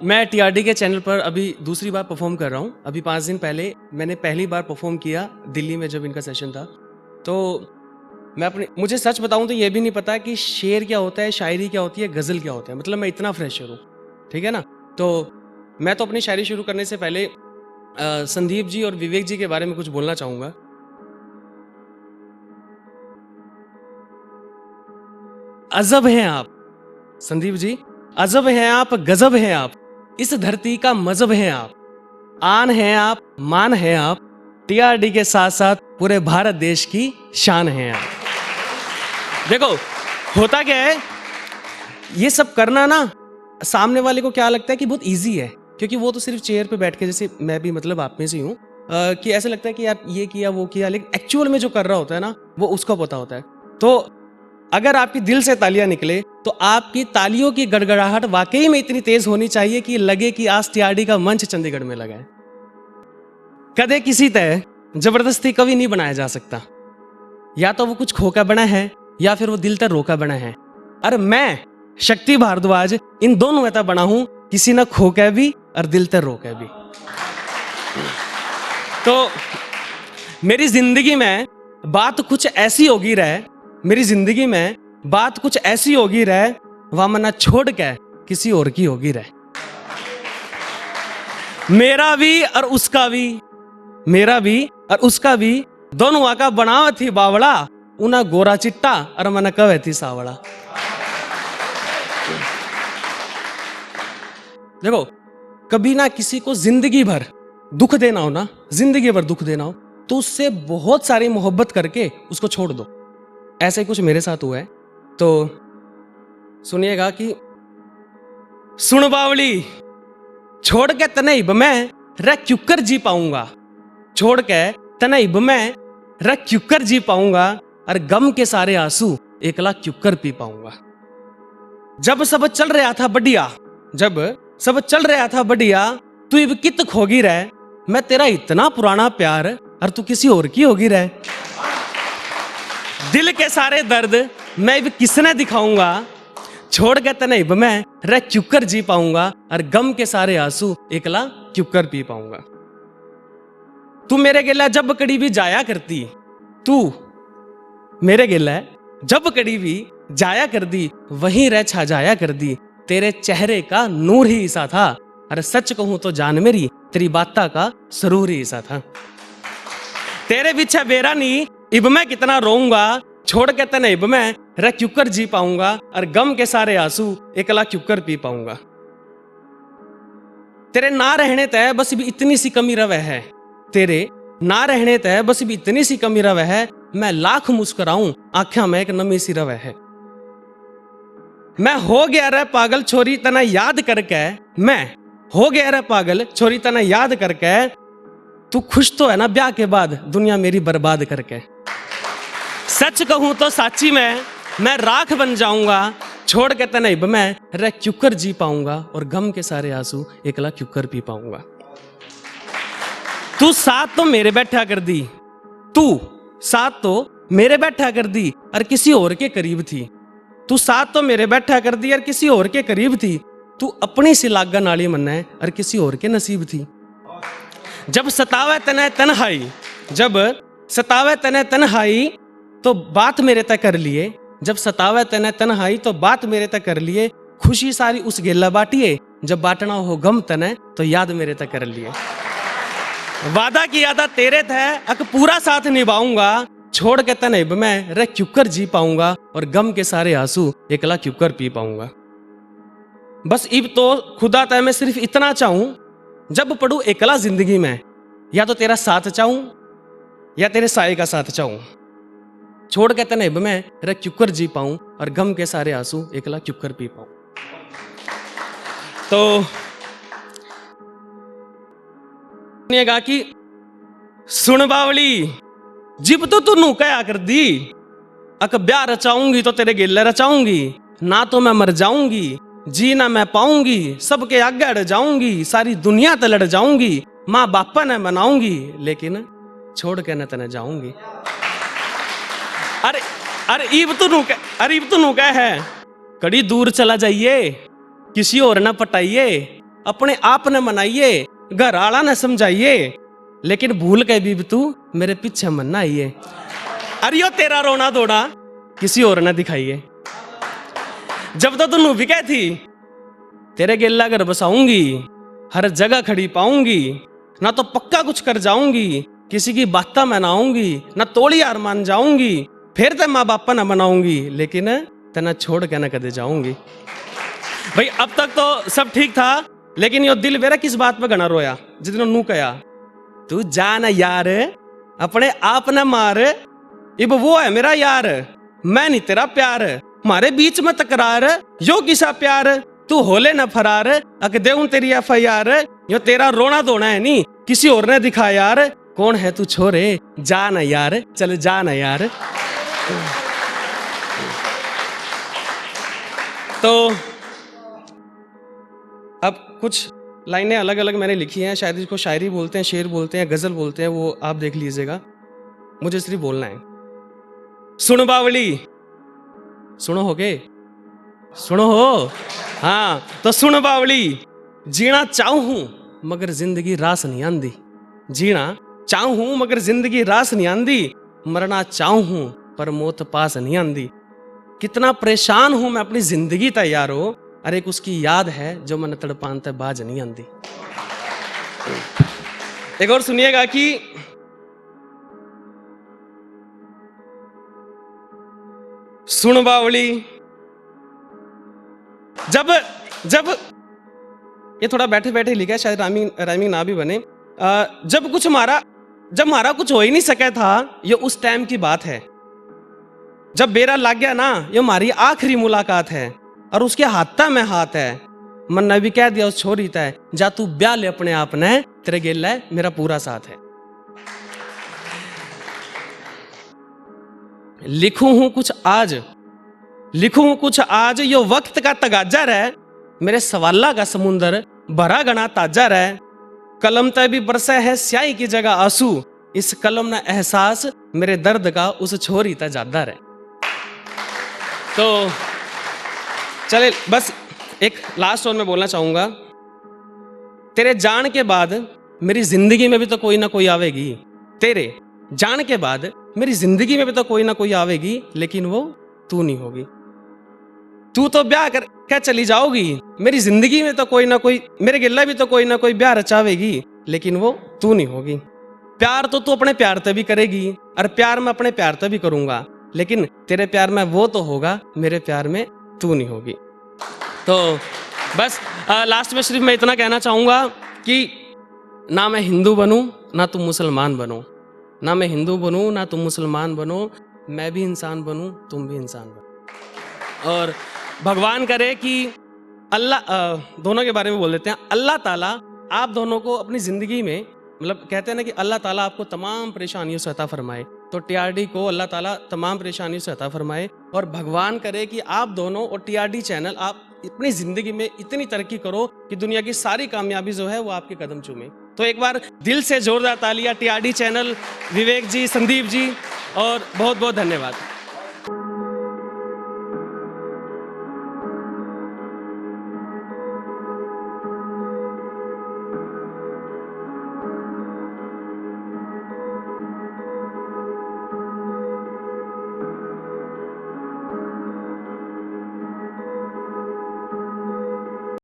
मैं टीआरडी के चैनल पर अभी दूसरी बार परफॉर्म कर रहा हूँ। अभी 5 दिन पहले मैंने पहली बार परफॉर्म किया दिल्ली में, जब इनका सेशन था। तो मुझे सच बताऊँ तो ये भी नहीं पता कि शेर क्या होता है, शायरी क्या होती है, गज़ल क्या होता है। मतलब मैं इतना फ्रेशर हूँ, ठीक है ना। तो मैं तो अपनी शायरी शुरू करने से पहले संदीप जी और विवेक जी के बारे में कुछ बोलना चाहूँगा। अजब हैं आप संदीप जी, अजब हैं आप, गजब हैं आप, इस धरती का मजहब हैं आप, आन हैं आप, मान हैं आप, टीआरडी के साथ साथ पूरे भारत देश की शान हैं आप। देखो होता क्या है, ये सब करना ना सामने वाले को क्या लगता है कि बहुत इजी है, क्योंकि वो तो सिर्फ चेयर पे बैठ के, जैसे मैं भी मतलब आप में से हूँ, कि ऐसे लगता है कि यार ये किया वो किया, लेकिन एक्चुअल में जो कर रहा होता है ना वो उसको पता होता है। तो अगर आपकी दिल से तालियां निकले तो आपकी तालियों की गड़गड़ाहट वाकई में इतनी तेज होनी चाहिए कि लगे कि आज टीआरडी का मंच चंडीगढ़ में लगा है। कदे किसी तय जबरदस्ती कभी नहीं बनाया जा सकता, या तो वो कुछ खोका बना है या फिर वो दिल तक रोका बना है। और मैं शक्ति भारद्वाज इन दोनों में बना हूं, किसी ना खोका भी और दिल तक रोका भी। तो मेरी जिंदगी में बात कुछ ऐसी होगी रहे, मेरी जिंदगी में बात कुछ ऐसी होगी रहे, वह मना छोड़ के किसी और की होगी रहे। मेरा भी और उसका भी, मेरा भी और उसका भी, दोनों आका बनाव थी बावड़ा, उना गोरा चिट्टा और मना कवे थी सावड़ा। देखो कभी ना किसी को जिंदगी भर दुख देना हो ना, जिंदगी भर दुख देना हो, तो उससे बहुत सारी मोहब्बत करके उसको छोड़ दो। ऐसे ही कुछ मेरे साथ हुआ है। तो सुनिएगा कि सुन बावली, छोड़ के तनैब मैं रह क्यूकर जी पाऊंगा, छोड़ के तनैब मैं रह क्यूकर जी पाऊंगा, और गम के सारे आंसू एकला क्यूकर पी पाऊंगा। जब सब चल रहा था बढ़िया, जब सब चल रहा था बढ़िया, तू इब कित खोगी रह, मैं तेरा इतना पुराना प्यार और तू किसी और की होगी रह। दिल के सारे दर्द मैं इब किसने दिखाऊंगा, छोड़ के तनैब मैं रह क्यूकर जी पाऊंगा, और गम के सारे आंसू एकला क्यूकर पी पाऊंगा। तू मेरे गेला जब कड़ी भी जाया करती, तू मेरे गेला जब कड़ी भी जाया कर दी, वहीं रह छा जाया कर दी, तेरे चेहरे का नूर ही ऐसा था, अरे सच कहूं तो जान मेरी तेरी बाता का सरूर ही ऐसा था। तेरे पीछे बेरा नी इब मैं कितना रोऊंगा, छोड़ के तने इब मैं रह क्यूकर जी पाऊंगा, और गम के सारे आंसू एकला क्यूकर पी पाऊंगा। तेरे ना रहने तय बस भी इतनी सी कमी रवे है, तेरे ना रहने तय बस भी इतनी सी कमी रवे है, मैं लाख मुस्कुराऊं आंखें में एक नमी सी रवे है। मैं हो गया रे पागल छोरी तना याद करके, मैं हो गया रे पागल छोरी तना याद करके, तू खुश तो है ना ब्याह के बाद दुनिया मेरी बर्बाद करके। सच कहूं तो साची मैं राख बन जाऊंगा, छोड़ के तनैब मैं रह क्यूकर जी पाऊंगा, और गम के सारे आंसू एकला क्यूकर पी पाऊंगा। तू साथ तो मेरे बैठा कर दी, तू साथ तो मेरे बैठा कर दी और किसी और के करीब थी, तू साथ तो मेरे बैठा कर दी और किसी और के करीब थी, तू अपनी सी लागन नाली मन्ना और किसी और के नसीब थी। जब सतावे तने तन्हाई, जब सतावे तने तन्हाई तो बात मेरे तक कर लिए, जब सतावे तने तन्हाई तो बात मेरे तक कर लिए, खुशी सारी उस गेला बाटिए, जब बांटना हो गम तने तो याद मेरे तक कर लिए। वादा किया था तेरे थे अक पूरा साथ निभाऊंगा, छोड़ के तनैब मैं रह क्यूकर जी पाऊंगा, और गम के सारे आंसू एकला क्यूकर पी पाऊंगा। बस इब तो खुदा तय मैं सिर्फ इतना चाहूं, जब पढ़ूं एकला जिंदगी में, या तो तेरा साथ चाहूं या तेरे साए का साथ चाहूं, छोड़ के तनैब मैं रह क्यूकर जी पाऊं, और गम के सारे आंसू एकला क्यूकर पी पाऊं। तो सुनिएगा कि सुन बावली, जिब तो तू नू कया कर दी, अक ब्याह रचाऊंगी तो तेरे गेले रचाऊंगी, ना तो मैं मर जाऊंगी, जी ना मैं पाऊंगी, सबके आगे अड़ जाऊंगी, सारी दुनिया तक लड़ जाऊंगी, माँ बापा ने मनाऊंगी, लेकिन छोड़ के न तने जाऊंगी। अरे इब तो नू कह है, कड़ी दूर चला जाइए, किसी और ना पटाइए, अपने आप न मनाइए, घर आला न समझाइए, लेकिन भूल के भी तू मेरे पीछे मन ना आइए। अरियो तेरा रोना धोना किसी और न दिखाइए। जब तो तू भी कह थी तेरे गेला घर बसाऊंगी, हर जगह खड़ी पाऊंगी, ना तो पक्का कुछ कर जाऊंगी, किसी की बात मैं ना आऊंगी, ना तोड़ी यार मान जाऊंगी, फिर ते माँ बापा ना बनाऊंगी, लेकिन तना छोड़ के ना कदे जाऊंगी। भाई अब तक तो सब ठीक था, लेकिन यो दिल मेरा किस बात पे गना रोया जितना नू कया तू जा ना यार, अपने आप न मार, इब वो है मेरा यार, मैं नहीं तेरा प्यार, मारे बीच में तकरार, यो किसा प्यार, तू होले न फरार, अक देऊं तेरी FIR, यो तेरा रोना धोना है नी किसी और ने दिखा यार, कौन है तू छोरे जा ना यार, चल जा ना यार। तो अब कुछ लाइनें अलग अलग मैंने लिखी हैं, शायद इसको शायरी बोलते हैं, शेर बोलते हैं, गजल बोलते हैं, वो आप देख लीजिएगा, मुझे सिर्फ बोलना है। सुन बावली, सुनो हो गए, सुनो हो, हाँ तो सुन बावली, जीना चाहूं हूं मगर जिंदगी रास नहीं आंदी, जीना चाहूं हूं मगर जिंदगी रास नहीं आंदी, मरना चाहूं हूं पर मौत पास नहीं आंदी, कितना परेशान हूं मैं अपनी जिंदगी तैयार हो, अरे एक उसकी याद है जो मन तड़पान ते बाज नहीं आंदी। एक और सुनिएगा कि सुन बावली, जब जब ये थोड़ा बैठे बैठे लिखा है, शायद राइमिंग ना भी बने, जब हमारा कुछ हो ही नहीं सका था, ये उस टाइम की बात है, जब बेरा लग गया ना, ये हमारी आखिरी मुलाकात है, और उसके हाथा में हाथ है, मन ने भी कह दिया उस छोरी तय, जा तू ब्याह ले अपने आप ने, तेरे गेला है मेरा पूरा साथ है। लिखूं हूं कुछ आज, यो वक्त का तगाजर है, मेरे सवाला का समुंदर भरा गना ताजर है, कलम तय भी बरसा है स्याही की जगह आंसू, इस कलम ना एहसास मेरे दर्द का उस छोरी तय जादर है। तो चले बस एक लास्ट और मैं बोलना चाहूंगा, तेरे जान के बाद मेरी जिंदगी में भी तो कोई ना कोई आवेगी, तेरे जान के बाद मेरी जिंदगी में भी तो कोई ना कोई आवेगी, लेकिन वो तू नहीं होगी। तू तो ब्याह कर क्या चली जाओगी, मेरी जिंदगी में तो कोई ना कोई, मेरे गिल्ला भी तो कोई ना कोई ब्याह रचावेगी, लेकिन वो तू नहीं होगी। प्यार तो तू अपने प्यार ते भी करेगी, और प्यार मैं अपने प्यार ते भी करूंगा, लेकिन तेरे प्यार में वो तो होगा, मेरे प्यार में तू नहीं होगी। तो बस लास्ट में सिर्फ मैं इतना कहना चाहूंगा कि ना मैं हिंदू बनूं ना तुम मुसलमान बनो, ना मैं हिंदू बनूं ना तुम मुसलमान बनो, मैं भी इंसान बनूं तुम भी इंसान बनो, और भगवान करे कि अल्लाह दोनों के बारे में बोल देते हैं, अल्लाह ताला आप दोनों को अपनी ज़िंदगी में, मतलब कहते हैं ना कि अल्लाह ताला आपको तमाम परेशानियों से अता फरमाए, तो TRD को अल्लाह ताला तमाम परेशानियों से अता फरमाए, और भगवान करे कि आप दोनों और TRD चैनल आप अपनी ज़िंदगी में इतनी तरक्की करो कि दुनिया की सारी कामयाबी जो है वो आपके कदम चूमे। तो एक बार दिल से जोरदार तालियां TRD चैनल, विवेक जी, संदीप जी, और बहुत बहुत धन्यवाद।